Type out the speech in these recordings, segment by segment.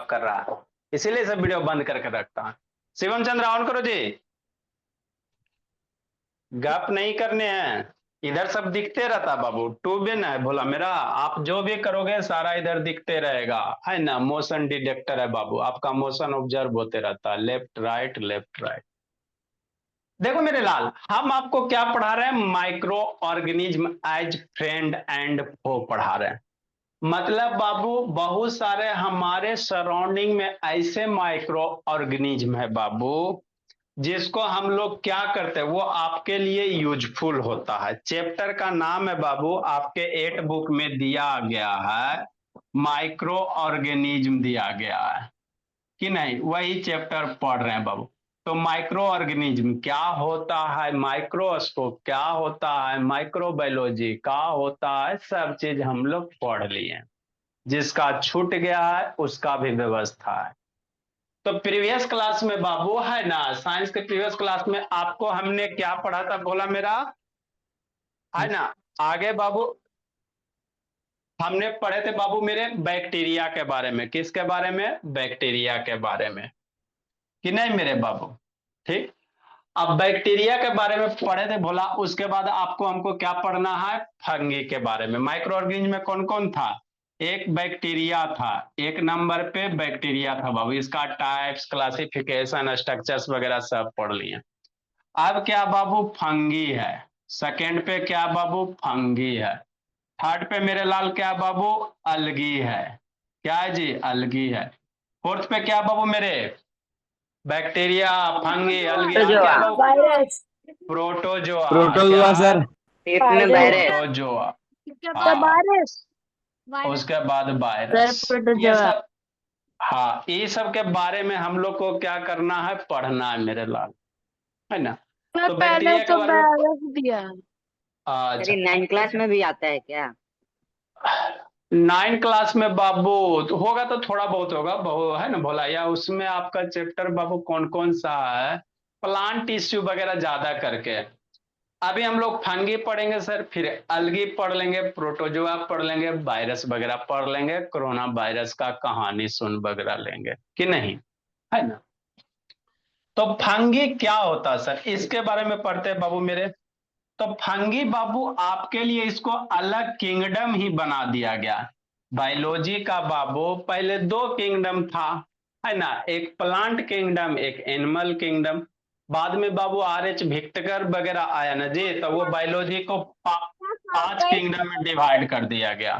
कर रहा है, इसीलिए सब वीडियो बंद करके रखता है। शिवम चंद्र ऑन करो जी। गप नहीं करने हैं, इधर सब दिखते रहता बाबू, ट्यूबिन है भोला मेरा, आप जो भी करोगे सारा इधर दिखते रहेगा, है ना। मोशन डिटेक्टर है बाबू, आपका मोशन ऑब्जर्व होते रहता है, लेफ्ट राइट लेफ्ट राइट। देखो मेरे लाल, हम आपको क्या पढ़ा रहे हैं, microorganism as friend and foe पढ़ा रहे हैं। मतलब बाबू बहुत सारे हमारे सराउंडिंग में ऐसे माइक्रो ऑर्गेनिज्म है बाबू, जिसको हम लोग क्या करते हैं, वो आपके लिए यूजफुल होता है। चैप्टर का नाम है बाबू, आपके 8 बुक में दिया गया है, माइक्रो ऑर्गेनिज्म दिया गया है कि नहीं, वही चैप्टर पढ़ रहे हैं बाबू। तो माइक्रो ऑर्गेनिज्म क्या होता है, माइक्रोस्कोप क्या होता है, माइक्रोबायोलॉजी क्या होता है, सब चीज हम लोग पढ़ लिए। जिसका छूट गया है उसका भी व्यवस्था है। तो प्रीवियस क्लास में बाबू, है ना, साइंस के प्रीवियस क्लास में आपको हमने क्या पढ़ा था बोला मेरा, है ना। आगे बाबू हमने पढ़े थे बाबू मेरे बैक्टीरिया के बारे में, किसके बारे में, बैक्टीरिया के बारे में कि नहीं मेरे बाबू। ठीक, अब बैक्टीरिया के बारे में पढ़े थे भोला, उसके बाद आपको हमको क्या पढ़ना है, फंगी के बारे में। माइक्रो ऑर्गेनिज्म में कौन कौन था, एक बैक्टीरिया था, एक नंबर पे बैक्टीरिया था बाबू, इसका टाइप्स क्लासिफिकेशन स्ट्रक्चर्स वगैरह सब पढ़ लिए। अब क्या बाबू, फंगी है। सेकेंड पे क्या बाबू, फंगी है। थर्ड पे मेरे लाल क्या बाबू, अलगी है। क्या है जी, अलगी है। फोर्थ पे क्या बाबू मेरे, बैक्टीरिया, फंगी, अलगी, और क्या प्रोटोजोआ। बाबू, वायरस। प्रोटोजोआ। क्या प्रोटोजोआ है, सर। फिफ्थ में वायरस। प्रोटोजोआ। द हाँ, वायरस। उसके बाद सर वायरस। ये प्रोटोजोआ। सब, हाँ ये सब के बारे में हम लोग को क्या करना है, पढ़ना है मेरे लाल, है ना। सर तो पहले बैक्टीरिया के तो बारे में वायरस दिया। सर ये अच्छा, 9th क्लास में भी आता है क्या? 9 क्लास में बाबू तो होगा, तो थोड़ा बहुत होगा बहुत, है ना भोला, या उसमें आपका चैप्टर बाबू कौन कौन सा है, प्लांट टिश्यू वगैरह ज्यादा करके। अभी हम लोग फंगी पढ़ेंगे सर, फिर अलगी पढ़ लेंगे, प्रोटोजोआ पढ़ लेंगे, वायरस वगैरह पढ़ लेंगे, कोरोना वायरस का कहानी सुन वगैरह लेंगे कि नहीं, है ना। तो फंगी क्या होता है सर, इसके बारे में पढ़ते हैं बाबू मेरे। तो फंगी बाबू आपके लिए इसको अलग किंगडम ही बना दिया गया। बायोलॉजी का बाबू पहले 2 किंगडम था, है ना, एक प्लांट किंगडम एक एनिमल किंगडम। बाद में बाबू RH विक्टर वगैरह आया ना जी, तो वो बायोलॉजी को 5 किंगडम में डिवाइड कर दिया गया,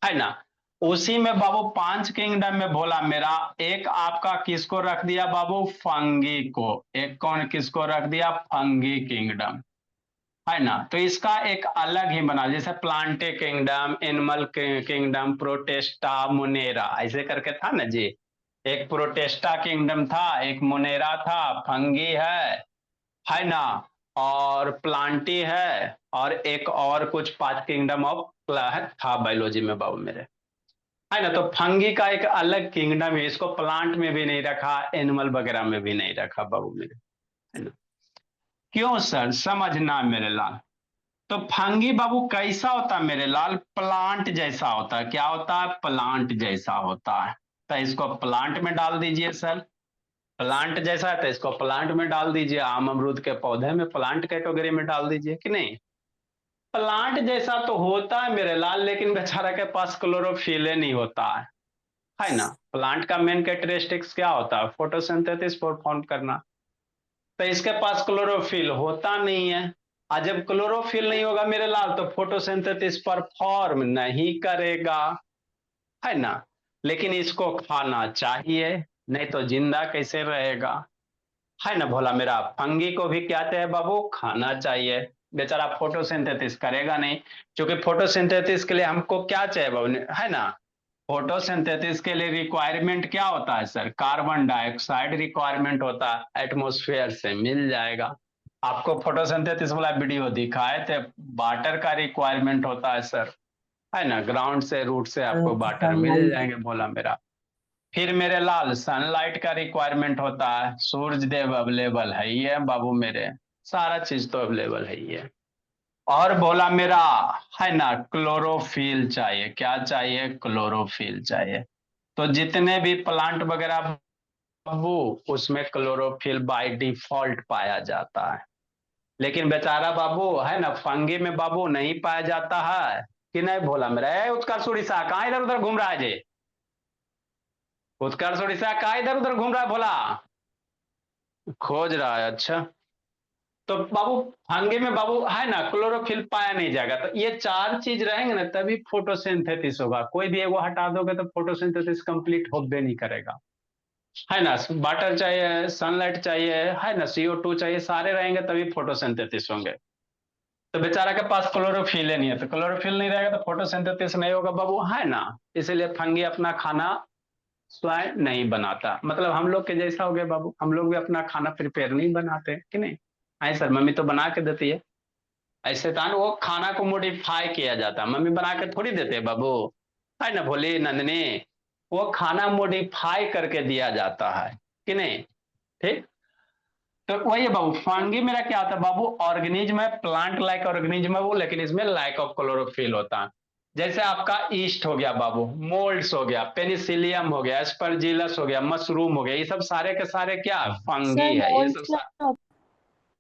है ना। उसी में बाबू 5 किंगडम में बोला मेरा, एक आपका किसको रख दिया बाबू, फंगी को। एक कौन किसको रख दिया, फंगी किंगडम, है ना। तो इसका एक अलग ही बना, जैसे plantae kingdom, animal kingdom, protista, monera, ऐसे करके था ना जी। एक प्रोटेस्टा किंगडम था, एक मुनेरा था, फंगी है ना, और प्लांटी है, और एक और कुछ 5 किंगडम ऑफ था बायोलॉजी में बाबू मेरे, है ना। तो फंगी का एक अलग किंगडम है, इसको प्लांट में भी नहीं रखा, एनिमल वगैरह में भी नहीं रखा बाबू मेरे, है ना। क्यों सर, समझना मेरे लाल। तो फंगी बाबू कैसा होता है मेरे लाल, प्लांट जैसा होता है। क्या होता है, प्लांट जैसा होता है। तो इसको प्लांट में डाल दीजिए सर, प्लांट जैसा है तो इसको प्लांट में डाल दीजिए, आम अमरूद के पौधे में प्लांट कैटेगरी में डाल दीजिए कि नहीं। प्लांट जैसा तो होता है मेरे लाल, लेकिन बेचारा के पास क्लोरोफिल नहीं होता है ना। प्लांट का मेन कैरेक्टरिस्टिक्स क्या होता है, फोटोसिंथेसिस परफॉर्म करना। तो इसके पास क्लोरोफिल होता नहीं है, और जब क्लोरोफिल नहीं होगा मेरे लाल तो फोटोसिंथेसिस परफॉर्म नहीं करेगा, है ना। लेकिन इसको खाना चाहिए, नहीं तो जिंदा कैसे रहेगा, है ना भोला मेरा। फंगी को भी क्या चाहिए बाबू, खाना चाहिए। बेचारा फोटोसिंथेसिस करेगा नहीं, क्योंकि फोटोसिंथेसिस के लिए हमको क्या चाहिए बाबू, है ना। फोटोसिंथेसिस के लिए रिक्वायरमेंट क्या होता है सर, कार्बन डाइऑक्साइड रिक्वायरमेंट होता है, एटमॉस्फेयर से मिल जाएगा। आपको फोटोसिंथेसिस वाला वीडियो दिखाए थे, वाटर का रिक्वायरमेंट होता है सर, है ना, ग्राउंड से रूट से आपको वाटर मिल जाएंगे बोला मेरा। फिर मेरे लाल सनलाइट का रिक्वायरमेंट होता है, सूरज देव अवेलेबल है ही है बाबू मेरे, सारा चीज तो अवेलेबल है ही है। और बोला मेरा, है ना, क्लोरोफिल चाहिए, क्या चाहिए, क्लोरोफिल चाहिए। तो जितने भी प्लांट वगैरह बाबू उसमें क्लोरोफिल बाय डिफॉल्ट पाया जाता है। लेकिन बेचारा बाबू है ना फंगी में बाबू नहीं पाया जाता है कि नहीं भोला मेरा। उत्कर्ष उड़ीसा कहाँ इधर उधर घूम रहा है जी? उत्कर्ष उड़ीसा कहाँ इधर उधर घूम रहा है भोला? खोज रहा है, अच्छा। तो बाबू फंगे में बाबू है ना क्लोरोफिल पाया नहीं जाएगा। तो ये चार चीज रहेंगे ना तभी फोटोसिंथेसिस होगा। कोई भी एगो हटा दोगे तो फोटोसिंथेसिस कंप्लीट होबे नहीं करेगा, है ना। वाटर चाहिए, सनलाइट चाहिए, है ना, CO2 चाहिए, सारे रहेंगे तभी फोटोसिंथेसिस होंगे। तो बेचारा के पास क्लोरोफिल ही नहीं है, तो क्लोरोफिल नहीं रहेगा तो फोटोसिंथेसिस नहीं होगा बाबू, है ना। इसीलिए फंगी अपना खाना स्वयं नहीं बनाता। मतलब हम लोग के जैसा हो गया बाबू, हम लोग भी अपना खाना प्रिपेयर नहीं बनाते कि नहीं। है सर, मम्मी तो बना के देती है। ऐसे था ना, वो खाना को मॉडिफाई किया जाता है, मम्मी बना के थोड़ी देते है बाबू, है ना भोली नंदनी। वो खाना मॉडिफाई करके दिया जाता है कि नहीं। ठीक। तो वही है बाबू, फंगी मेरा क्या होता है बाबू, ऑर्गेनिज्म है, प्लांट लाइक ऑर्गेनिज्म है वो, लेकिन इसमें लाइक ऑफ क्लोरोफिल होता है। जैसे आपका ईस्ट हो गया बाबू, मोल्ड्स हो गया, पेनिसिलियम हो गया, एस्परजिलस हो गया, मशरूम हो गया, ये सब सारे के सारे क्या फंगी सर है। ये मोल्ड सब क्या?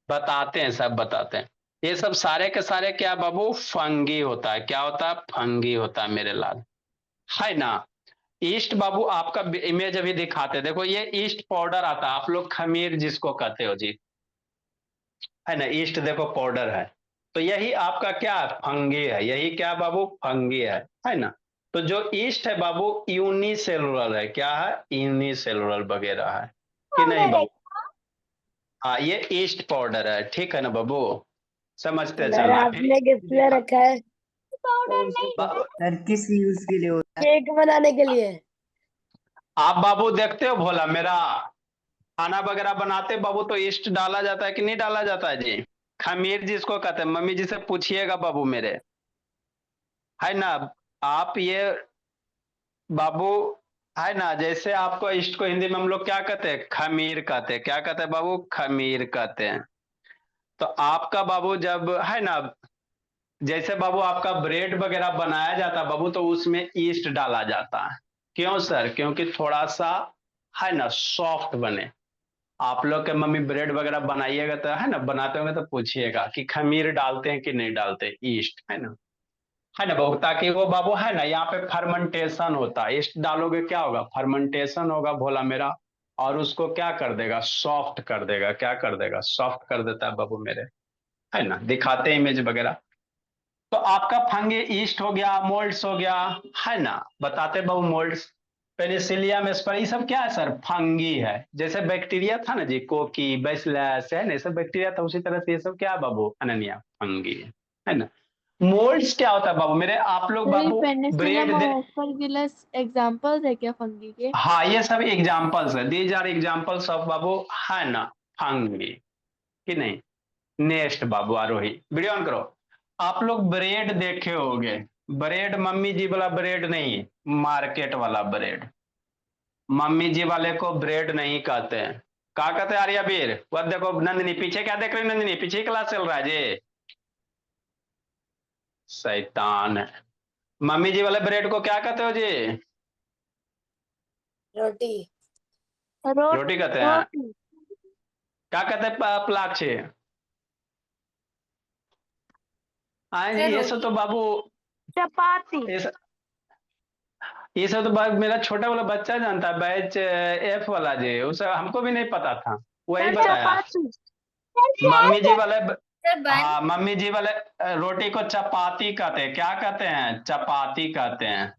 बताते हैं, सब बताते हैं। ये सब सारे के सारे क्या बाबू फंगी होता है। क्या होता है? फंगी होता है मेरे लाल, है ना। ईस्ट बाबू आपका इमेज अभी दिखाते हैं, देखो ये ईस्ट पाउडर आता है, आप लोग खमीर जिसको कहते हो जी, है ना। ईस्ट देखो पाउडर है। तो यही आपका क्या फंगी है, यही क्या बाबू फंगी है ना। तो जो ईस्ट है बाबू यूनिसेलुलर है, क्या है यूनिसेलुलर वगैरह है कि नहीं बाबू। हाँ ये ईस्ट पाउडर है, ठीक है ना बाबू, समझते सर चलना फिर। आपने किसने रखा है? पाउडर नहीं बा- सर, किस यूज के लिए होता है? केक बनाने के लिए। आप बाबू देखते हो भोला मेरा, खाना वगैरह बनाते बाबू तो ईस्ट डाला जाता है कि नहीं डाला जाता है जी। खमीर जिसको कहते हैं, मम्मी जी से पूछिएगा बाबू मेरे, है ना। आप ये बाबू, है ना, जैसे आपको ईस्ट को हिंदी में हम लोग क्या कहते हैं, खमीर कहते हैं। क्या कहते हैं बाबू, खमीर कहते हैं। तो आपका बाबू जब है ना, जैसे बाबू आपका ब्रेड वगैरह बनाया जाता है बाबू तो उसमें ईस्ट डाला जाता है। क्यों सर? क्योंकि थोड़ा सा है ना सॉफ्ट बने। आप लोग के मम्मी ब्रेड वगैरह बनाइएगा तो है ना, बनाते होंगे तो पूछिएगा कि खमीर डालते हैं कि नहीं डालते, ईस्ट, है ना बाबू, ताकि वो बाबू है ना यहाँ पे फर्मेंटेशन होता है। ईस्ट डालोगे क्या होगा, फर्मेंटेशन होगा भोला मेरा, और उसको क्या कर देगा, सॉफ्ट कर देगा। क्या कर देगा, सॉफ्ट कर देता है बाबू मेरे, है ना। दिखाते हैं इमेज वगैरह। तो आपका फंगी ईस्ट हो गया, मोल्ड्स हो गया, है ना। बताते बाबू मोल्ड्स, पेनिसिलियम एस्पर, ये सब क्या है सर, फंगी है। जैसे बैक्टीरिया था ना जी, कोकी बैसिलस, है ना, ये सब बैक्टीरिया था, उसी तरह से ये सब क्या है बाबू, अनन्या फंगी है ना। मोल्ड्स क्या होता है बाबू मेरे, आप लोग सर ये बाबू पेनिसिलियम ब्रेड और दे। एस्परगिलस एग्जांपल्स है क्या फंगी के? हाँ ये सब एग्जाम्पल्स है, दीज आर एग्जाम्पल्स ऑफ बाबू, है ना, फंगी कि नहीं। नेक्स्ट बाबू आरोही, वीडियो ऑन करो। आप लोग ब्रेड देखे होंगे, ब्रेड मम्मी जी वाला ब्रेड नहीं, मार्केट वाला ब्रेड। मम्मी जी वाले को ब्रेड नहीं कहते हैं, क्या कहते हैं आर्यवीर? वह देखो नंदिनी पीछे, क्या देख रही है नंदिनी, पीछे क्लास चल रहा है जी, शैतान है। मम्मी जी वाले ब्रेड को क्या कहते हो जी? रोटी। रोटी कहते हैं। रोटी। क्या कहते हैं प्लाक्षी? हाँ जी, सर ये सब रोटी। तो बाबू, चपाती। ये सब, ये सब तो मेरा छोटा वाला बच्चा जानता है, बैच F वाला जी, उसे हमको भी नहीं पता था, वही सर बताया। चपाती। मम्मी जी वाले सर बन। हाँ मम्मी जी वाले रोटी को चपाती कहते हैं। क्या कहते हैं, चपाती कहते हैं,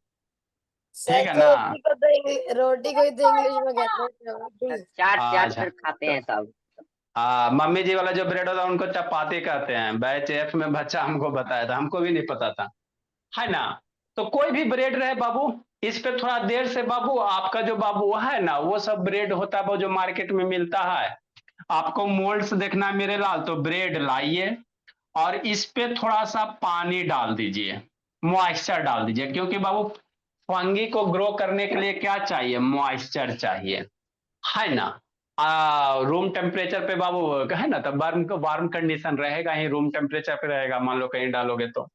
सर ठीक है ना। रोटी को ही तो इंग्लिश में कहते हैं रोटी। चाट चाट अच्छा कर खाते तो हैं सब। मम्मी जी वाला जो ब्रेड होता है उनको चपाती कहते हैं। बैच F में बच्चा हमको बताया था, हमको भी नहीं पता था, है ना। तो कोई भी ब्रेड रहे बाबू, इस पे थोड़ा देर से बाबू आपका जो बाबू है ना, वो सब ब्रेड होता है वो जो मार्केट में मिलता है। आपको मोल्ड्स देखना है मेरे लाल, तो ब्रेड लाइए और इस पे थोड़ा सा पानी डाल दीजिए, मॉइस्चर डाल दीजिए, क्योंकि बाबू फंगी को ग्रो करने के लिए क्या चाहिए, मॉइस्चर चाहिए, है ना। रूम टेम्परेचर पे बाबू है ना, तो वार्म वार्म कंडीशन रहेगा ही, रूम टेम्परेचर पे रहेगा, मान लो कहीं डालोगे तो।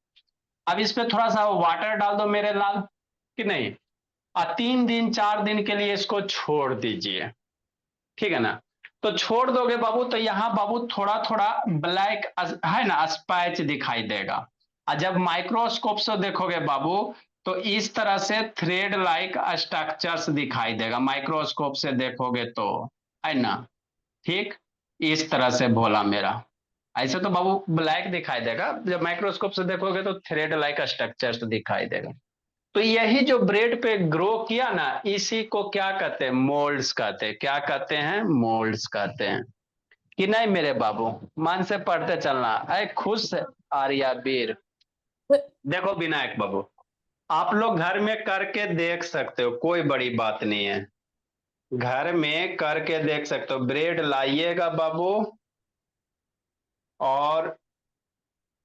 अब इस पे थोड़ा सा वाटर डाल दो मेरे लाल, कि नहीं। और 3 दिन 4 दिन के लिए इसको छोड़ दीजिए, ठीक है ना। तो छोड़ दोगे बाबू तो यहाँ बाबू थोड़ा थोड़ा ब्लैक है ना स्पैच दिखाई देगा, और जब माइक्रोस्कोप से देखोगे बाबू तो इस तरह से थ्रेड लाइक स्ट्रक्चर्स दिखाई देगा, माइक्रोस्कोप से देखोगे तो, है ना। ठीक, इस तरह से भोला मेरा, ऐसे तो बाबू ब्लैक दिखाई देगा, जब माइक्रोस्कोप से देखोगे तो थ्रेड लाइक स्ट्रक्चर्स दिखाई देगा। तो यही जो ब्रेड पे ग्रो किया ना, इसी को क्या कहते हैं, मोल्ड्स कहते हैं। क्या कहते हैं, मोल्ड्स कहते हैं, कि नहीं मेरे बाबू। मन से पढ़ते चलना। अरे खुश आर्या वीर। देखो विनायक बाबू, आप लोग घर में करके देख सकते हो, कोई बड़ी बात नहीं है, घर में करके देख सकते हो। ब्रेड लाइएगा बाबू और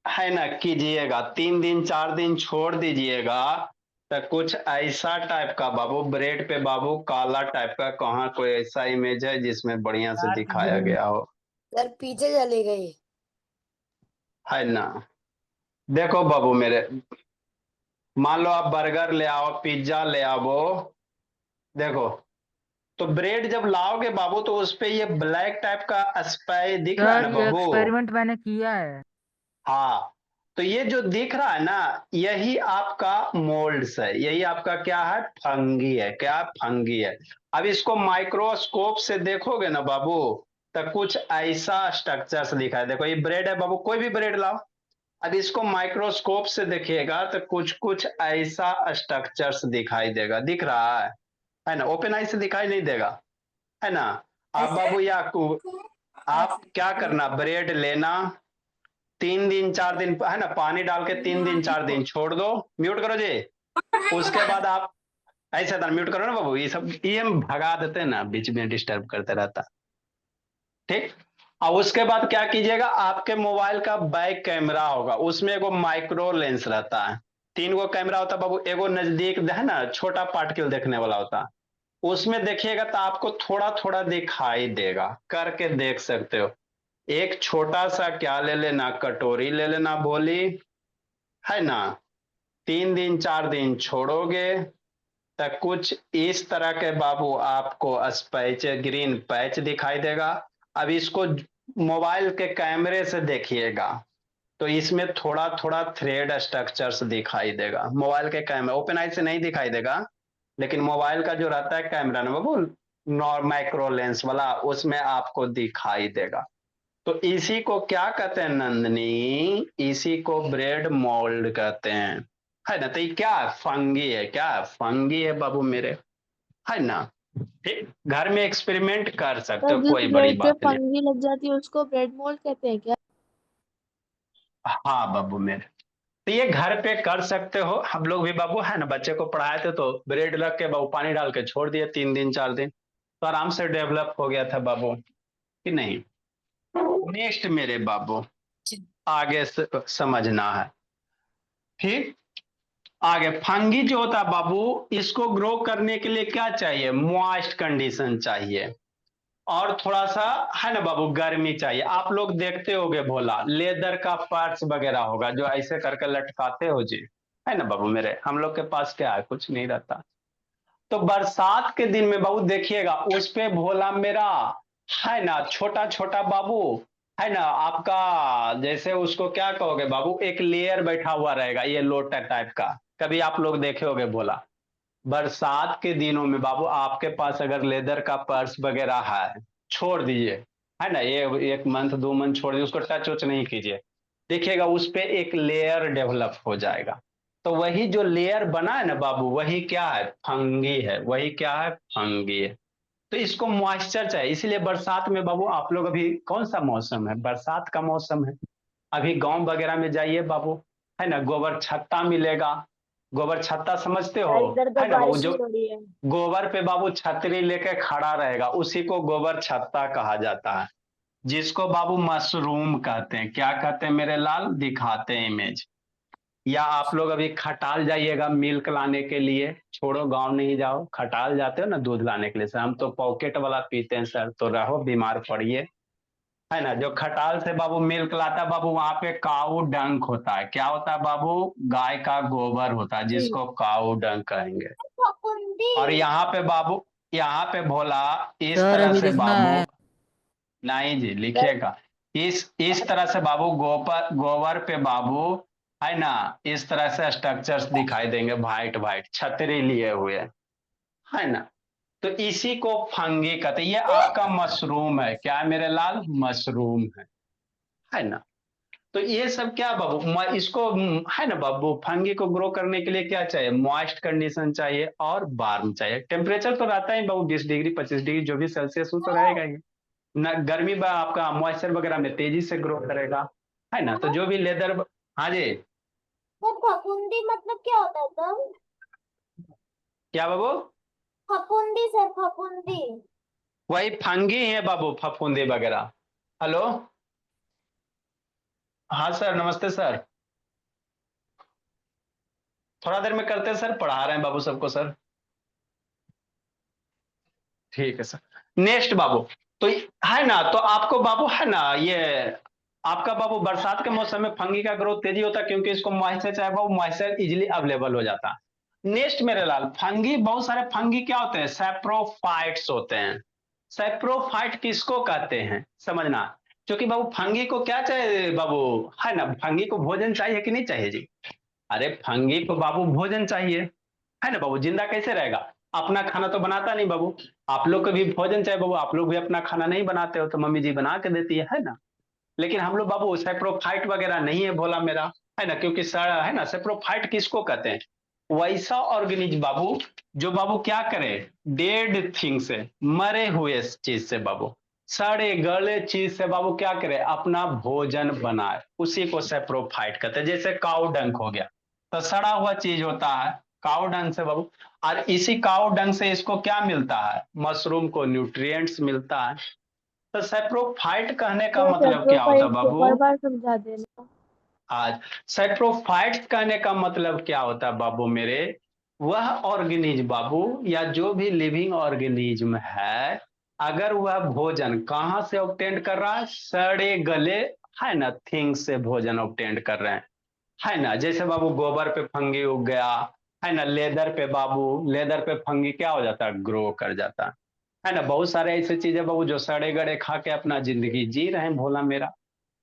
है ना कीजिएगा, 3 दिन 4 दिन छोड़ दीजिएगा, तो कुछ ऐसा टाइप का बाबू ब्रेड पे बाबू काला टाइप का, कहाँ कोई ऐसा इमेज है जिसमें बढ़िया से दिखाया गया हो, सर पीछे चली गई। है ना। देखो बाबू मेरे, मान लो आप बर्गर ले आओ, पिज्जा ले आओ, देखो तो ब्रेड जब लाओगे बाबू तो उस पे ये ब्लैक टाइप का स्पाई दिख रहा है ना सर ये बाबू। एक्सपेरिमेंट मैंने किया है। हाँ, तो ये जो दिख रहा है ना, यही आपका मोल्ड्स है, यही आपका क्या है, फंगी है। क्या फंगी है। अब इसको माइक्रोस्कोप से देखोगे ना बाबू तो कुछ ऐसा स्ट्रक्चर्स दिखाई, देखो ये ब्रेड है बाबू, कोई भी ब्रेड लाओ, अब इसको माइक्रोस्कोप से देखिएगा तो कुछ कुछ ऐसा स्ट्रक्चर्स दिखाई देगा, दिख रहा है ना, ओपन आई से दिखाई नहीं देगा, है ना। अब बाबू या आप क्या करना, ब्रेड लेना, 3 दिन 4 दिन है ना पानी डाल के 3 दिन 4 दिन छोड़ दो, म्यूट करो जी। उसके बाद आप ऐसा था, म्यूट करो ना बाबू, ये सब ये हम भगा देते हैं ना, बीच में डिस्टर्ब करते रहता, ठीक। और उसके बाद क्या कीजिएगा, आपके मोबाइल का बैक कैमरा होगा, उसमें एगो माइक्रो लेंस रहता है, 3 गो कैमरा होता है बाबू, एगो नजदीक है ना छोटा पार्टिकल देखने वाला होता है, उसमें देखिएगा तो आपको थोड़ा थोड़ा दिखाई देगा, करके देख सकते हो। एक छोटा सा क्या ले लेना, कटोरी ले लेना बोली, है ना, 3 दिन 4 दिन छोड़ोगे तो कुछ इस तरह के बाबू आपको स्पैच ग्रीन पैच दिखाई देगा। अब इसको मोबाइल के कैमरे से देखिएगा तो इसमें थोड़ा थोड़ा थ्रेड स्ट्रक्चर्स दिखाई देगा, मोबाइल के कैमरा, ओपन आई से नहीं दिखाई देगा, लेकिन मोबाइल का जो रहता है कैमरा ना बाबू, माइक्रो लेंस वाला, उसमें आपको दिखाई देगा। तो इसी को क्या कहते हैं नंदनी, इसी को ब्रेड मोल्ड कहते हैं, है ना। तो ये क्या फंगी है, क्या फंगी है बाबू मेरे, है ना। ठीक, घर में एक्सपेरिमेंट कर सकते सर हो, जिस कोई बड़ी ब्रेड पे बात नहीं। फंगी लग जाती है उसको ब्रेड मोल्ड कहते हैं क्या? हाँ बाबू मेरे, तो ये घर पे कर सकते हो, हम लोग भी बाबू है ना, बच्चे को पढ़ाए थे तो ब्रेड रख के बाबू पानी डाल के छोड़ दिए 3 दिन 4 दिन, तो आराम से डेवलप हो गया था बाबू, कि नहीं। नेक्स्ट मेरे बाबू, आगे समझना है, ठीक। आगे फंगी जो होता है बाबू, इसको ग्रो करने के लिए क्या चाहिए, मॉइस्ट कंडीशन चाहिए, और थोड़ा सा है ना बाबू गर्मी चाहिए। आप लोग देखते होगे भोला, लेदर का पर्स वगैरह होगा जो ऐसे करके लटकाते हो जी, है ना बाबू मेरे, हम लोग के पास क्या है, कुछ नहीं रहता। तो बरसात के दिन में बाबू देखिएगा उस पे भोला मेरा, है ना छोटा छोटा बाबू, है ना आपका, जैसे उसको क्या कहोगे बाबू, एक लेयर बैठा हुआ रहेगा, ये लोटा टाइप का, कभी आप लोग देखे होगे भोला। बरसात के दिनों में बाबू आपके पास अगर लेदर का पर्स वगैरह है, छोड़ दीजिए, है ना, ये 1 मंथ 2 मंथ छोड़ दीजिए, उसको टच वच नहीं कीजिए, देखिएगा उस पे एक लेयर डेवलप हो जाएगा। तो वही जो लेयर बना है ना बाबू, वही क्या है, फंगी है, वही क्या है, फंगी है। तो इसको मॉइस्चर चाहिए, इसीलिए बरसात में बाबू, आप लोग अभी कौन सा मौसम है, बरसात का मौसम है, अभी गांव वगैरह में जाइए बाबू, है ना, गोबर छत्ता मिलेगा, गोबर छत्ता समझते हो, इधर तो है ना बाबू, बारिश जो ही हो रही है। गोबर पे बाबू छतरी लेके खड़ा रहेगा, उसी को गोबर छत्ता कहा जाता है, जिसको बाबू मशरूम कहते हैं। क्या कहते हैं मेरे लाल, दिखाते हैं इमेज। या आप लोग अभी खटाल जाइएगा मिल्क लाने के लिए, छोड़ो गांव नहीं जाओ, खटाल जाते हो ना दूध लाने के लिए, सर हम तो पॉकेट वाला पीते हैं सर, तो रहो बीमार पड़िए, है ना। जो खटाल से बाबू मिल्क लाता है बाबू, वहां पे काऊ डंक होता है, क्या होता है बाबू, गाय का गोबर होता है, जिसको काऊ डंक कहेंगे। और यहाँ पे भोला इस सर तरह अभी से लिखना बाबू, है। नहीं जी लिखिएगा, इस तरह से बाबू गोबर पे बाबू, है ना, इस तरह से स्ट्रक्चर्स दिखाई देंगे वाइट वाइट छतरी लिए हुए, है ना। तो इसी को फंगी कहते हैं। ये आपका मशरूम है, क्या है मेरे लाल, मशरूम है ना। तो ये सब क्या बाबू, इसको है ना बाबू, फंगी को ग्रो करने के लिए क्या चाहिए, मॉइस्ट कंडीशन चाहिए और वार्म चाहिए। टेम्परेचर तो रहता है बाबू 20 डिग्री 25 डिग्री जो भी सेल्सियस, वो तो रहेगा ही ना। गर्मी में आपका मॉइस्चर वगैरह में तेजी से ग्रो करेगा, है ना। तो जो भी लेदर, हाँ जी सर फफूंदी मतलब क्या होता है सर? क्या बाबू, फफूंदी सर, फफूंदी। वही फंगी है बाबू, फफूंदी वगैरह। हेलो, हाँ सर, नमस्ते सर, थोड़ा देर में करते हैं सर, पढ़ा रहे हैं बाबू सबको सर। ठीक है सर। नेक्स्ट बाबू, तो है ना, तो आपको बाबू है ना, ये आपका बाबू बरसात के मौसम में फंगी का ग्रोथ तेजी होता है क्योंकि इसको मॉइस्चर चाहिए बाबू, मॉइस्चर इजिली अवेलेबल हो जाता है। नेक्स्ट मेरे लाल, फंगी, बहुत सारे फंगी क्या होते हैं, सैप्रोफाइट्स होते हैं। सैप्रोफाइट किसको कहते हैं समझना, क्योंकि बाबू फंगी को क्या चाहिए बाबू, है ना, फंगी को भोजन चाहिए कि नहीं चाहिए जी। अरे फंगी को बाबू भोजन चाहिए, है ना बाबू, जिंदा कैसे रहेगा, अपना खाना तो बनाता नहीं बाबू। आप लोग को भी भोजन चाहिए बाबू, आप लोग भी अपना खाना नहीं बनाते हो तो मम्मी जी बना के देती है ना। लेकिन हम लोग बाबू सेप्रोफाइट वगैरह नहीं है भोला मेरा, है ना, क्योंकि है ना, सेप्रोफाइट किसको कहते हैं, वैसा ऑर्गेनिज बाबू जो बाबू क्या करे, डेड थिंग से, मरे हुए चीज से बाबू, सड़े गले चीज से बाबू क्या करे, अपना भोजन बनाए, उसी को सेप्रोफाइट कहते हैं। जैसे काउ डंक हो गया, तो सड़ा हुआ चीज होता है काउ डंक से बाबू, और इसी काउ डंक से इसको क्या मिलता है, मशरूम को न्यूट्रिएंट्स मिलता है। तो सेप्रोफाइट कहने का तो मतलब क्या होता है सेप्रोफाइट को बाबू, हर बार समझा देना। आज सेप्रोफाइट कहने का मतलब क्या होता है बाबू मेरे, वह ऑर्गेनिज्म बाबू या जो भी लिविंग ऑर्गेनिज्म है, अगर वह भोजन कहाँ से ऑब्टेन कर रहा है, सड़े गले, है ना, थिंग्स से भोजन ऑब्टेन कर रहे हैं, है ना। जैसे बाबू गोबर पे फंगी उग गया, है ना, लेदर पे बाबू, लेदर पे फंगी क्या हो जाता है, ग्रो कर जाता है ना। बहुत सारे ऐसे चीजें बाबू जो सड़े गड़े खा के अपना जिंदगी जी रहे हैं भोला मेरा।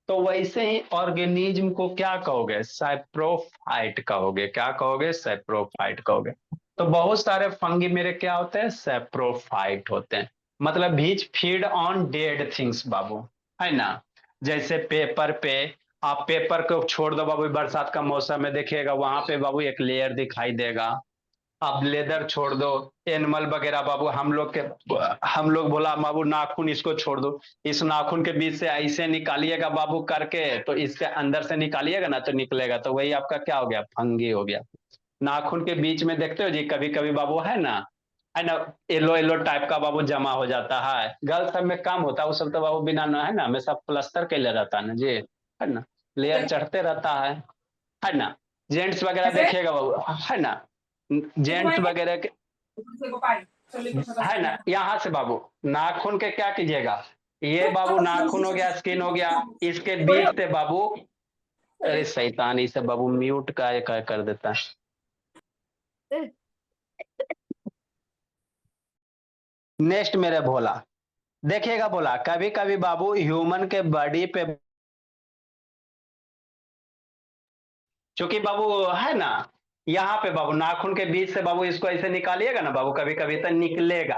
तो वैसे ही ऑर्गेनिज्म को क्या कहोगे, सैप्रोफाइट कहोगे, क्या कहोगे, सैप्रोफाइट कहोगे। तो बहुत सारे फंगी मेरे क्या होते हैं, सैप्रोफाइट होते हैं, मतलब बीच फीड ऑन डेड थिंग्स बाबू, है ना। जैसे पेपर पे, आप पेपर को छोड़ दो बाबू, बरसात का मौसम में देखिएगा वहां पे बाबू एक लेयर दिखाई देगा। अब लेदर छोड़ दो, एनिमल वगैरह बाबू, हम लोग बोला बाबू नाखून इसको छोड़ दो, इस नाखून के बीच से ऐसे निकालिएगा बाबू करके, तो इसके अंदर से निकालिएगा ना तो निकलेगा, तो वही आपका क्या हो गया, फंगी हो गया। नाखून के बीच में देखते हो जी कभी कभी बाबू, है ना, येलो येलो टाइप का बाबू जमा हो जाता है, गर्ल सब में काम होता है, वो सब तो बाबू बिना ना, है ना, हमेशा प्लास्टर कैले रहता है ना जी, है ना, लेयर चढ़ते रहता है ना। जेंट्स वगैरह देखिएगा बाबू, है ना, जेंट्स वगैरह के, है ना, यहाँ से बाबू नाखून के क्या कीजिएगा, ये बाबू नाखून हो गया, स्किन हो गया, इसके बीच से बाबू, अरे शैतानी से बाबू म्यूट का कर देता है। नेक्स्ट मेरे भोला, देखिएगा बोला, कभी कभी बाबू ह्यूमन के बॉडी पे, क्योंकि बाबू है ना, यहाँ पे बाबू नाखून के बीच से बाबू इसको ऐसे निकालिएगा ना बाबू, कभी कभी तो निकलेगा,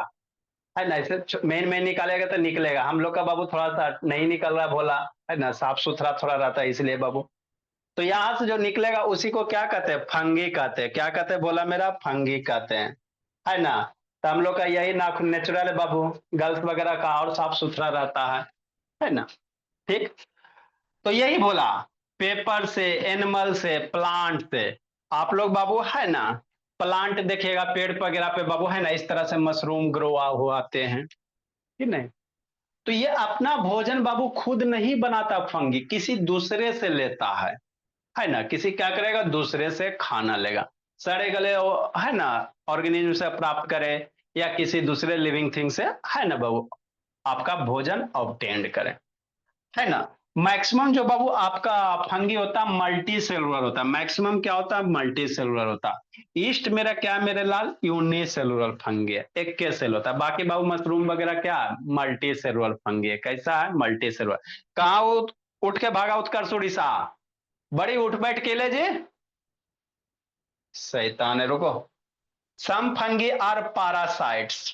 है ना, ऐसे मेन निकालेगा तो निकलेगा। हम लोग का बाबू थोड़ा सा नहीं निकल रहा भोला, है ना, साफ सुथरा थोड़ा रहता है इसलिए बाबू। तो यहाँ से जो निकलेगा उसी को क्या कहते हैं, फंगी कहते हैं। क्या कहते हैं बोला मेरा, फंगी कहते हैं, है ना। तो हम लोग का यही नाखून नेचुरल है बाबू, गर्ल्स वगैरह का और साफ सुथरा रहता है ना। ठीक, तो यही बोला, पेपर से, एनिमल से, प्लांट से, आप लोग बाबू है ना, प्लांट देखिएगा पेड़ वगैरह पे बाबू, है ना, इस तरह से मशरूम ग्रो होते हैं, ठीक नहीं। तो ये अपना भोजन बाबू खुद नहीं बनाता, फंगी किसी दूसरे से लेता है ना, किसी क्या करेगा, दूसरे से खाना लेगा, सड़े गले है ना ऑर्गेनिज्म से प्राप्त करे, या किसी दूसरे लिविंग थिंग से, है ना बाबू, आपका भोजन ऑब्टेन्ड करे, है ना। मैक्सिमम जो बाबू आपका फंगी होता है मल्टी सेलुलर होता है। मैक्सिमम क्या होता है? मल्टी सेलुलर होता है। ईस्ट मेरा क्या है मेरे लाल? यूनिसेलुलर फंगी है, एक के सेल होता है। बाकी बाबू मशरूम वगैरह क्या है? मल्टी सेलुलर फंगी है। कैसा है? Multi cellular. कहाँ उठ के भागा उत्कर्ष उड़ीसा? बड़ी उठ बैठ के ले जी, शैतान है, रुको। सम फंगी आर पारासाइट्स।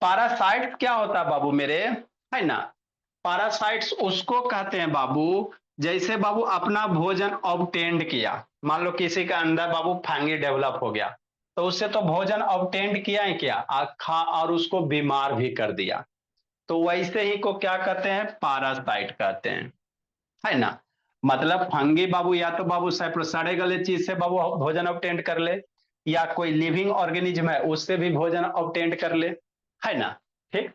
पारासाइट्स क्या होता है बाबू मेरे, है ना? पारासाइट्स उसको कहते हैं बाबू, जैसे बाबू अपना भोजन ऑब्टेंड किया। मान लो किसी का अंदर बाबू फंगी डेवलप हो गया, तो उससे तो भोजन ऑब्टेंड किया है क्या, खा और उसको बीमार भी कर दिया। तो वैसे ही को क्या कहते हैं? पारासाइट कहते हैं, है ना? मतलब फंगी बाबू या तो बाबू सड़े गले चीज से बाबू भोजन ऑब्टेंड कर ले, या कोई लिविंग ऑर्गेनिज्म है उससे भी भोजन ऑब्टेंड कर ले, है ना? ठीक।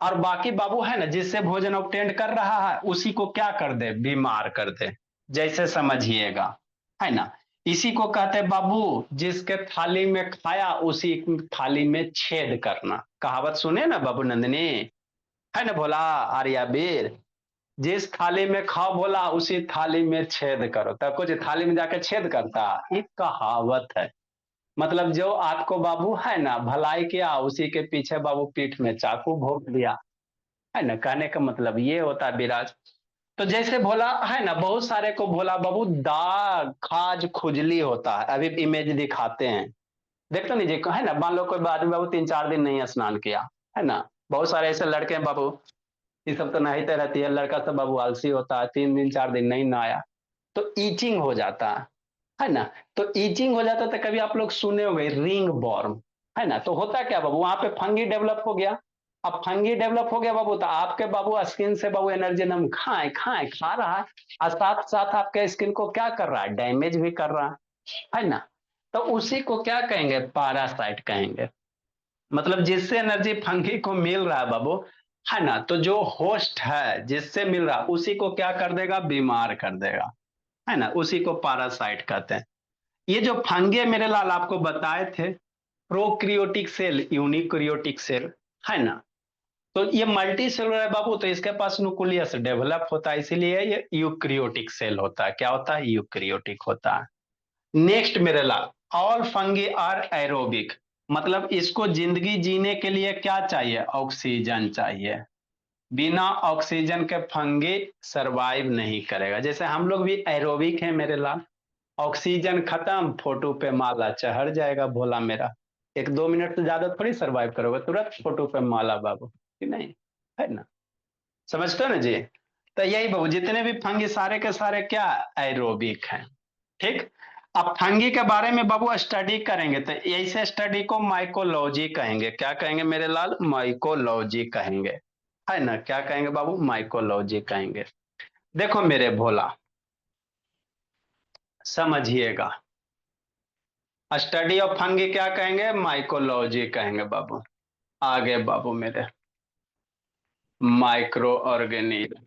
और बाकी बाबू है ना, जिससे भोजन ऑब्टेंड कर रहा है उसी को क्या कर दे? बीमार कर दे। जैसे समझिएगा, है ना? इसी को कहते हैं बाबू, जिसके थाली में खाया उसी थाली में छेद करना। कहावत सुने ना बाबू नंदिनी, है ना? भोला आर्यावीर, जिस थाली में खाओ बोला उसी थाली में छेद करो। तब कुछ थाली में जाके छेद करता, ये कहावत है। मतलब जो आपको बाबू है ना भलाई किया, उसी के पीछे बाबू पीठ में चाकू भोंक दिया, है ना? कहने का मतलब ये होता है विराज। तो जैसे भोला है ना, बहुत सारे को भोला बाबू दाग खाज खुजली होता है। अभी इमेज दिखाते हैं, देखते नहीं जी, है ना? मान लो कोई आदमी बाबू 3-4 दिन नहीं स्नान किया, है ना? बहुत सारे ऐसे लड़के हैं बाबू, ये सब तो नहाते रहती है। लड़का सब बाबू आलसी होता है, 3 दिन 4 दिन नहीं नहाया तो ईचिंग हो जाता है ना? तो ईचिंग हो जाता तो कभी आप लोग सुने होंगे रिंग बॉर्म, है ना? तो होता क्या बाबू, वहां पे फंगी डेवलप हो गया। अब फंगी डेवलप हो गया बाबू, तो आपके बाबू स्किन से बाबू एनर्जी नम खाए खाए खा रहा है, और साथ साथ आपके स्किन को क्या कर रहा है? डैमेज भी कर रहा है ना? तो उसी को क्या कहेंगे? पारासाइट कहेंगे। मतलब जिससे एनर्जी फंगी को मिल रहा है बाबू, है ना, तो जो होस्ट है जिससे मिल रहा है उसी को क्या कर देगा? बीमार कर देगा, है ना? उसी को पारासाइट कहते हैं। ये जो फंगे मेरे लाल आपको बताए थे, प्रोक्रियोटिक सेल, यूनिक्रियोटिक सेल, है ना? तो ये मल्टी सेलुलर है बाबू, तो इसके पास न्यूक्लियस डेवलप होता है, इसीलिए ये यूक्रियोटिक सेल होता है। क्या होता है? यूक्रियोटिक होता है। नेक्स्ट मेरे लाल, ऑल फंगी आर एरोबिक। मतलब इसको जिंदगी जीने के लिए क्या चाहिए? ऑक्सीजन चाहिए। बिना ऑक्सीजन के फंगी सरवाइव नहीं करेगा। जैसे हम लोग भी एरोबिक हैं मेरे लाल, ऑक्सीजन खत्म, फोटो पे माला चढ़ जाएगा भोला मेरा। 1-2 मिनट से ज्यादा थोड़ी सरवाइव करोगे, तुरंत फोटो पे माला बाबू, कि नहीं? है ना? समझते हो ना जी? तो यही बाबू, जितने भी फंगी सारे के सारे क्या एरोबिक हैं। ठीक। अब फंगी के बारे में बाबू स्टडी करेंगे, तो ऐसे स्टडी को माइकोलॉजी कहेंगे। क्या कहेंगे मेरे लाल? माइकोलॉजी कहेंगे, है ना? क्या कहेंगे बाबू? माइकोलॉजी कहेंगे। देखो मेरे भोला, समझिएगा, स्टडी ऑफ फंगी क्या कहेंगे? माइकोलॉजी कहेंगे बाबू। आगे बाबू मेरे, माइक्रो ऑर्गेनिज्म,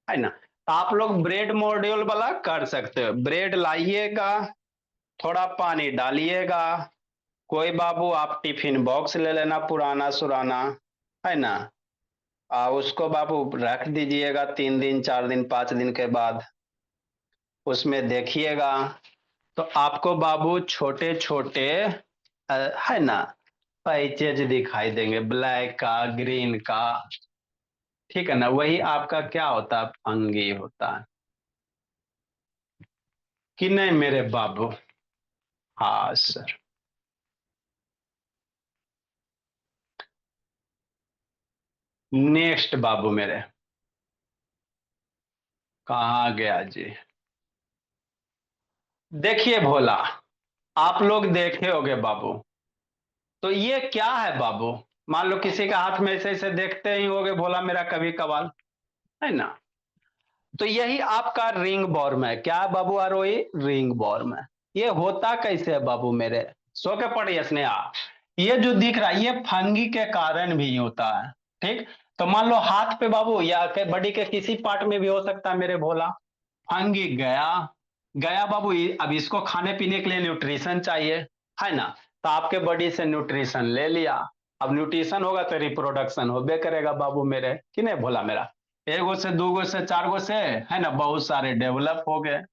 है ना? तो आप लोग ब्रेड मॉड्यूल वाला कर सकते हो। ब्रेड लाइएगा, थोड़ा पानी डालिएगा, कोई बाबू आप टिफिन बॉक्स ले लेना पुराना सुराना, है ना? उसको बाबू रख दीजिएगा 3 दिन 4 दिन 5 दिन के बाद, उसमें देखिएगा तो आपको बाबू छोटे छोटे है ना पैचेज दिखाई देंगे, ब्लैक का, ग्रीन का। ठीक है ना? वही आपका क्या होता है? फंगी होता है, कि नहीं मेरे बाबू? हाँ सर। नेक्स्ट बाबू मेरे, कहाँ गया जी? देखिए भोला, आप लोग देखे होगे बाबू, तो ये क्या है बाबू? मान लो किसी का हाथ में ऐसे ऐसे देखते ही होगे भोला मेरा कभी कभार, है ना? तो यही आपका रिंग बॉर्म है। क्या है बाबू आरोही? रिंग बॉर्म है। ये होता कैसे है बाबू मेरे? सो के पढ़िए स्नेहा, ये जो दिख रहा है ये फंगी के कारण भी होता है। ठीक। तो मान लो हाथ पे बाबू या बॉडी के किसी पार्ट में भी हो सकता है मेरे भोला। फंगी गया, गया बाबू, अब इसको खाने पीने के लिए न्यूट्रिशन चाहिए, है ना? तो आपके बॉडी से न्यूट्रिशन ले लिया, अब न्यूट्रिशन होगा तो रिप्रोडक्शन होबे करेगा बाबू मेरे, कि नहीं भोला मेरा? एगो से दूगो से चारगो से, है ना, बहुत सारे डेवलप हो गए।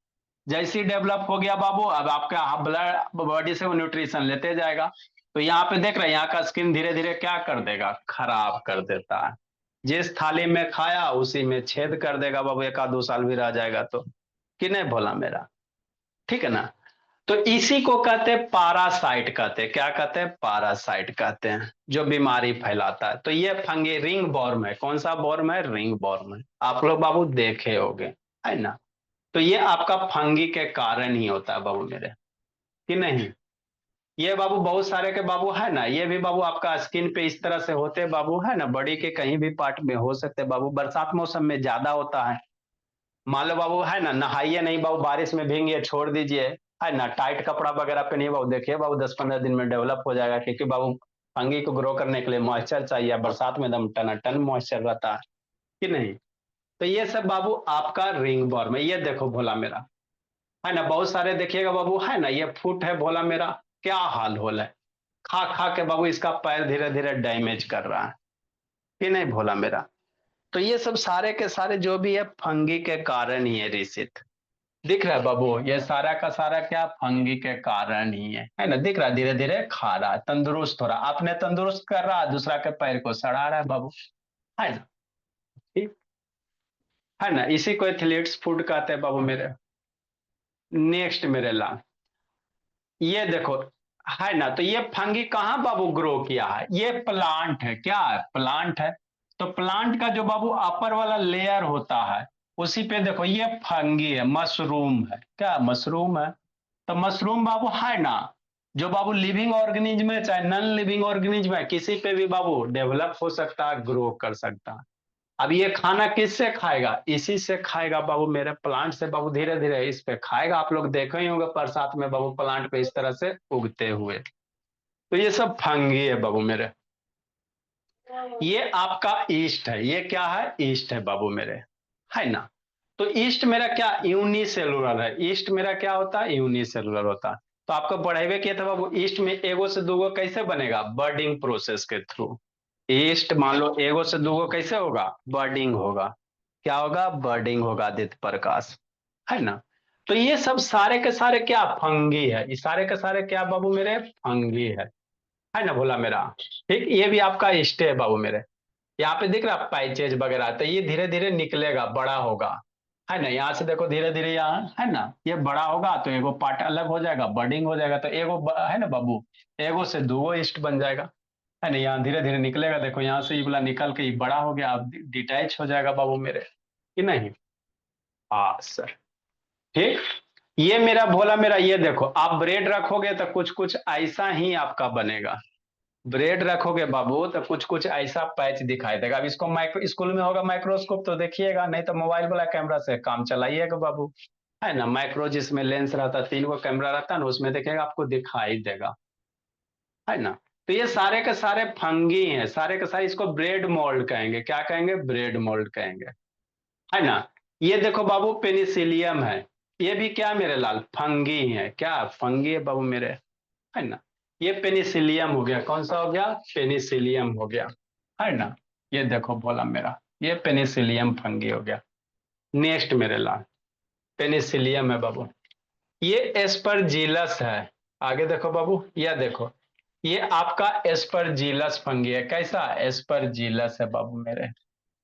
जैसे ही डेवलप हो गया बाबू, अब आपका ब्लड बॉडी से वो न्यूट्रिशन लेते जाएगा। तो यहाँ पे देख रहे हैं, यहाँ का स्किन धीरे धीरे क्या कर देगा, खराब कर देता है। जिस थाली में खाया उसी में छेद कर देगा बाबू, 1 आध 2 साल भी रह जाएगा तो, कि नहीं भोला मेरा, ठीक है ना। तो इसी को कहते हैं पारासाइट कहते हैं, क्या कहते हैं, पारासाइट कहते हैं, जो बीमारी फैलाता है। तो ये फंगी रिंग बॉर्म है। कौन सा बॉर्म है, रिंग बॉर्म है। आप लोग बाबू देखे होंगे, है ना। तो ये आपका फंगी के कारण ही होता है बाबू मेरे, कि नहीं। ये बाबू बहुत सारे के बाबू, है ना, ये भी बाबू आपका स्किन पे इस तरह से होते बाबू, है ना, बॉडी के कहीं भी पार्ट में हो सकते बाबू। बरसात मौसम में ज्यादा होता है। मान लो बाबू, है ना, नहाइए नहीं बाबू, बारिश में भींगिए, छोड़ दीजिए, है ना, टाइट कपड़ा वगैरह पहनिए बाबू, देखिए बाबू 10 15 दिन में डेवलप हो जाएगा। क्योंकि बाबू फंगी को ग्रो करने के लिए मॉइस्चर चाहिए, बरसात में एकदम टनाटन मॉइस्चर रहता है, कि नहीं। तो ये सब बाबू आपका रिंग बॉर्म है। ये देखो भोला मेरा, है ना, बहुत सारे देखिएगा बाबू, है ना, ये फुट है भोला मेरा, क्या हाल हो है, खा खा के बाबू इसका पैर धीरे धीरे डैमेज कर रहा है, कि नहीं भोला मेरा। तो ये सब सारे के सारे जो भी है फंगी के कारण ही है ऋषित। दिख रहा है बाबू, ये सारा का सारा क्या फंगी के कारण ही है ना। दिख रहा है, धीरे धीरे खा रहा है, तंदुरुस्त हो रहा है, अपने तंदुरुस्त कर रहा है, दूसरा के पैर को सड़ा रहा है बाबू, है ना, ठीक है ना। इसी को एथलीट्स फूड कहते हैं बाबू मेरे। नेक्स्ट मेरे लाल, ये देखो, है ना, तो ये फंगी कहाँ बाबू ग्रो किया है, ये प्लांट है, क्या है, प्लांट है। तो प्लांट का जो बाबू अपर वाला लेयर होता है, उसी पे देखो ये फंगी है, मशरूम है, क्या मशरूम है। तो मशरूम बाबू, है ना, जो बाबू लिविंग ऑर्गेनिज्म है चाहे नॉन लिविंग ऑर्गेनिज्म है, किसी पे भी बाबू डेवलप हो सकता है, ग्रो कर सकता है। अब ये खाना किससे खाएगा, इसी से खाएगा बाबू मेरे, प्लांट से बाबू, धीरे धीरे इस पे खाएगा। आप लोग देखे ही होंगे बरसात में बाबू प्लांट पे इस तरह से उगते हुए। तो ये सब फंगी है बाबू मेरे। ये आपका ईस्ट है, ये क्या है, ईस्ट है बाबू मेरे, है ना। तो ईस्ट मेरा क्या, यूनिसेलुलर है। ईस्ट मेरा क्या होता है, यूनिसेलुलर होता है। तो आपको पढ़ाई किया था बाबू, ईस्ट में एगो से दूगो कैसे बनेगा, बर्डिंग प्रोसेस के थ्रू। ईस्ट मान लो एगो से दूगो कैसे होगा, बर्डिंग होगा। क्या होगा, बर्डिंग होगा, आदित्य प्रकाश, है ना। तो ये सब सारे के सारे क्या फंगी है, ये सारे के सारे क्या बाबू मेरे, फंगी है ना भोला मेरा। ठीक, ये भी आपका ईस्ट है बाबू मेरे। यहाँ पे दिख रहा पैचेज वगैरह, तो ये धीरे धीरे निकलेगा, बड़ा होगा, है ना। यहाँ से देखो धीरे धीरे, यहाँ है ना, ये बड़ा होगा तो एगो पार्ट अलग हो जाएगा, बर्डिंग हो जाएगा, तो एगो है ना बाबू, एगो से दूगो ईस्ट बन जाएगा, है ना। यहाँ धीरे धीरे निकलेगा, देखो यहाँ से ये वाला निकल के ये बड़ा हो गया, अब डिटैच हो जाएगा बाबू मेरे, कि नहीं। हाँ सर, ठीक। ये मेरा भोला मेरा, ये देखो आप ब्रेड रखोगे तो कुछ कुछ ऐसा ही आपका बनेगा। ब्रेड रखोगे बाबू तो कुछ कुछ ऐसा पैच दिखाई देगा। अब इसको माइक्रो स्कूल में होगा माइक्रोस्कोप तो देखिएगा, नहीं तो मोबाइल वाला कैमरा से काम चलाइएगा बाबू, है ना। माइक्रो जिसमें लेंस रहता है, 3 गो कैमरा रहता है ना, उसमें देखिएगा आपको दिखाई देगा, है ना। तो ये सारे के सारे फंगी हैं, सारे के सारे, इसको ब्रेड मोल्ड कहेंगे, क्या कहेंगे, ब्रेड मोल्ड कहेंगे, है ना। ये देखो बाबू पेनिसिलियम है, ये भी क्या मेरे लाल, फंगी है, क्या फंगी है बाबू मेरे, है ना। ये पेनिसिलियम हो गया, कौन सा हो गया, पेनिसिलियम हो गया, है ना। ये देखो बोला मेरा, ये पेनिसिलियम फंगी हो गया। नेक्स्ट मेरे लाल, पेनिसिलियम है बाबू, ये एस्परजिलस है। आगे देखो बाबू, ये देखो, ये आपका एस्परजिलस फंगी है, कैसा, एस्परजिलस है बाबू मेरे,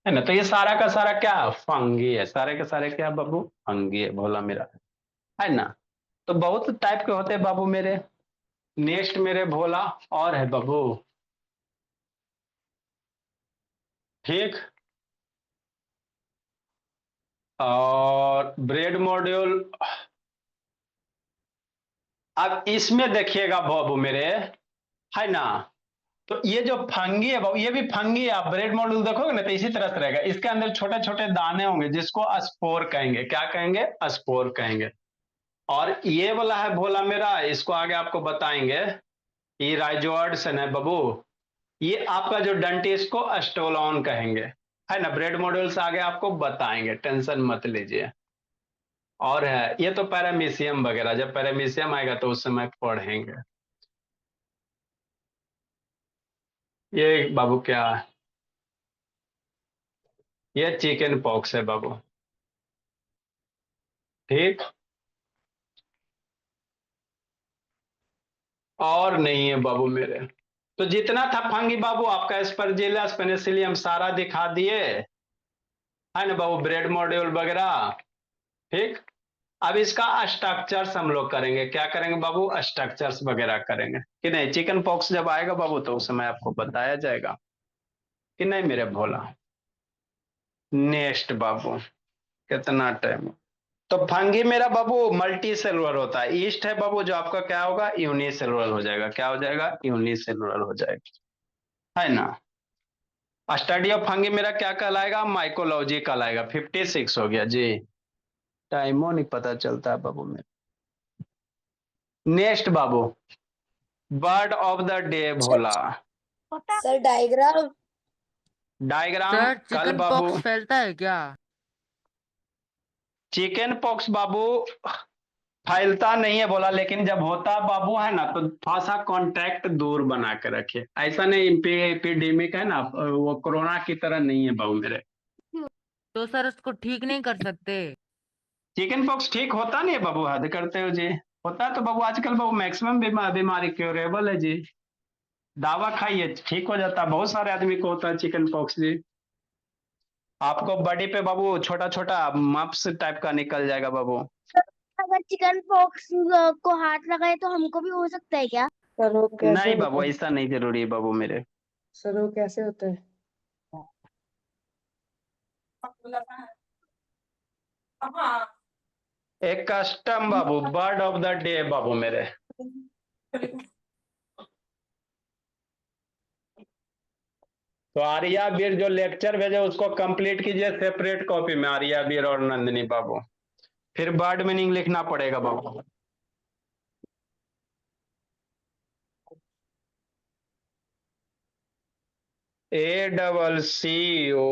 है ना। तो ये सारा का सारा क्या, फंगी है, सारे के सारे क्या बाबू, फंगी है भोला मेरा, है ना। तो बहुत टाइप के होते हैं बाबू मेरे। नेक्स्ट मेरे भोला, और है बाबू, ठीक। और ब्रेड मॉड्यूल, अब इसमें देखिएगा बाबू मेरे, है ना। तो ये जो फंगी है बाबू, ये भी फंगी है। आप ब्रेड मॉड्यूल देखोगे ना तो इसी तरह से रहेगा, इसके अंदर छोटे छोटे दाने होंगे जिसको स्पोर कहेंगे, क्या कहेंगे, स्पोर कहेंगे। और ये वाला है भोला मेरा, इसको आगे आपको बताएंगे, ये राइजोर्ड्सन है बाबू। ये आपका जो डंटी, इसको अस्टोलॉन कहेंगे, है ना। ब्रेड मॉड्यूल से आगे आपको बताएंगे, टेंशन मत लीजिए। और है ये तो पैरामीशियम वगैरह, जब पैरामीशियम आएगा तो उस समय पढ़ेंगे। ये बाबू क्या है, ये चिकन पॉक्स है बाबू। ठीक, और नहीं है बाबू मेरे। तो जितना था फंगी बाबू आपका एस्परजिलस पेनिसिलियम सारा दिखा दिए, है ना बाबू, ब्रेड मॉड्यूल वगैरह। ठीक, अब इसका स्ट्रक्चर्स हम लोग करेंगे, क्या करेंगे बाबू, स्ट्रक्चर्स वगैरह करेंगे कि नहीं। चिकन पॉक्स जब आएगा बाबू तो उस समय आपको बताया जाएगा कि नहीं मेरे भोला। नेक्स्ट बाबू, कितना टाइम। तो फंगी मेरा बाबू मल्टी सेलुलर होता है। ईस्ट है बाबू जो आपका क्या होगा, यूनिसेलुलर हो जाएगा। क्या हो जाएगा, यूनिसेलुलर हो जाएगा, है ना। स्टडी ऑफ फंगी मेरा क्या कहलाएगा, माइकोलॉजी कहलाएगा। 56 हो गया जी, टाइमो नहीं पता चलता है बाबू में। Next Babu, bird of the day Bhola. Sir diagram. Diagram sir कल चिकन बाबू। पॉक्स फैलता है क्या? चिकन पॉक्स बाबू फैलता नहीं है बोला, लेकिन जब होता बाबू है ना तो थोड़ा सा कांटेक्ट दूर बना के रखिए। ऐसा नहीं एपिडेमिक है ना, वो कोरोना की तरह नहीं है बाबू मेरे। तो सर उसको ठीक नहीं कर सकते? चिकन पॉक्स ठीक होता नहीं है बाबू, हद करते हो जी। होता है तो बाबू आजकल बाबू मैक्सिमम बीमारी क्योरेबल है जी। दावा खाइए ठीक हो जाता है। बहुत सारे आदमी को होता है चिकन पॉक्स जी। आपको बॉडी पे बाबू छोटा छोटा मप्स टाइप का निकल जाएगा बाबू। अगर चिकन पॉक्स को हाथ लगाए तो हमको भी हो सकता है क्या? सर वो कैसे नहीं बाबू, होता है? ऐसा नहीं जरूरी है बाबू मेरे। सर वो कैसे होता है? एक कस्टम बाबू, बर्ड ऑफ द डे बाबू मेरे। तो आर्या वीर जो लेक्चर भेजे उसको कंप्लीट कीजिए सेपरेट कॉपी में, आर्या वीर और नंदिनी बाबू। फिर बर्ड मीनिंग लिखना पड़ेगा बाबू। ACCO।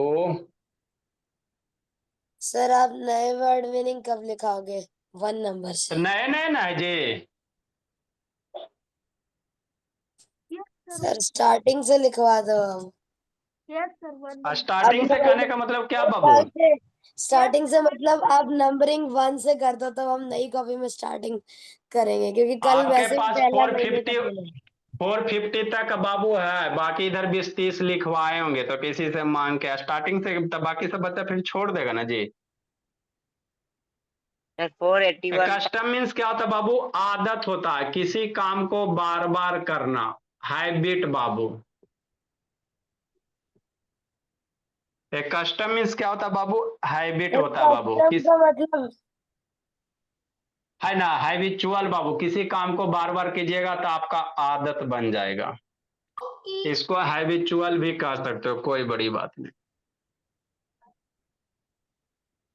सर आप नए वर्ड मीनिंग कब लिखाओगे? 1 नंबर से। नए नए ना है जी। सर स्टार्टिंग से लिखवा दो हम। स्टार्टिंग से कहने का मतलब क्या बाबू? स्टार्टिंग से मतलब आप नंबरिंग 1 से कर दो तो हम नई कॉपी में स्टार्टिंग करेंगे, क्योंकि कल आपके वैसे भी पास पहला महीने का 450 दिन है। 450 तक बाबू है, बाकी इधर 20-30 लिखवाए होंगे तो किसी से मांग के स्टार्टिंग से, तब बाकी सब बच्चा फिर छोड़ देगा ना जी। सर 481 कस्टम मीन्स क्या होता है बाबू, आदत होता है किसी काम को बार बार करना, हैबिट बाबू। एक कस्टम मीन्स क्या होता है बाबू, हैबिट होता है बाबू। कस्टम किस का मतलब है ना, हैबिचुअल बाबू। किसी काम को बार बार कीजिएगा तो आपका आदत बन जाएगा। इसको हैबिचुअल भी कह सकते हो, कोई बड़ी बात नहीं।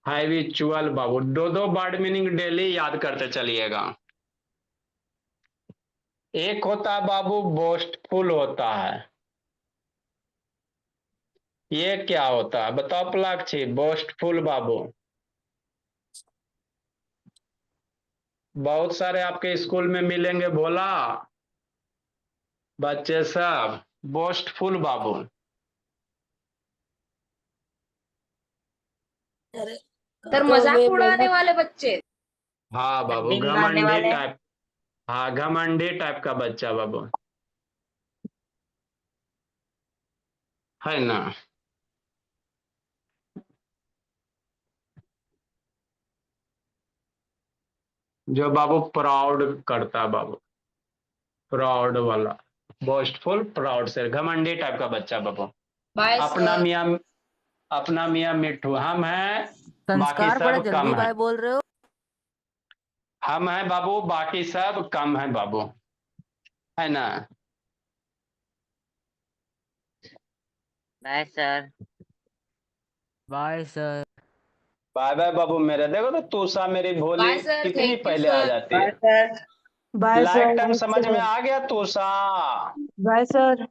हैबिचुअल बाबू, दो दो वर्ड मीनिंग डेली याद करते चलिएगा। एक होता है बाबू बोस्टफुल होता है। ये क्या होता है बताओ प्लाक्षी, बोस्टफुल बाबू। बहुत सारे आपके स्कूल में मिलेंगे भोला बच्चे सब, बोस्टफुल बाबू। सर तो मजाक में उड़ाने मतलब वाले बच्चे। हाँ बाबू, डिंग मारने घमंडी वाले। टाइप। हाँ घमंडी टाइप का बच्चा बाबू, है ना। जो बाबू प्राउड करता है बाबू, प्राउड वाला। बोस्टफुल, प्राउड से घमंडी टाइप का बच्चा बाबू। बाय अपना सर। मियाँ, अपना मियाँ मिट्ठू, हम हैं बाकी संस्कार बड़ा सब जल्दी कम है। बाय बोल रहे हो। हम हैं बाबू, बाकी सब कम है बाबू, है ना। Bye sir. Bye sir. Bye bye बाबू मेरे। देखो तो तूषा मेरी भोली बाय सर, कितनी थैंक यू पहले आ सर। जाती बाय है। Sir. Bye life sir. Time समझ में आ गया तूषा। Bye sir.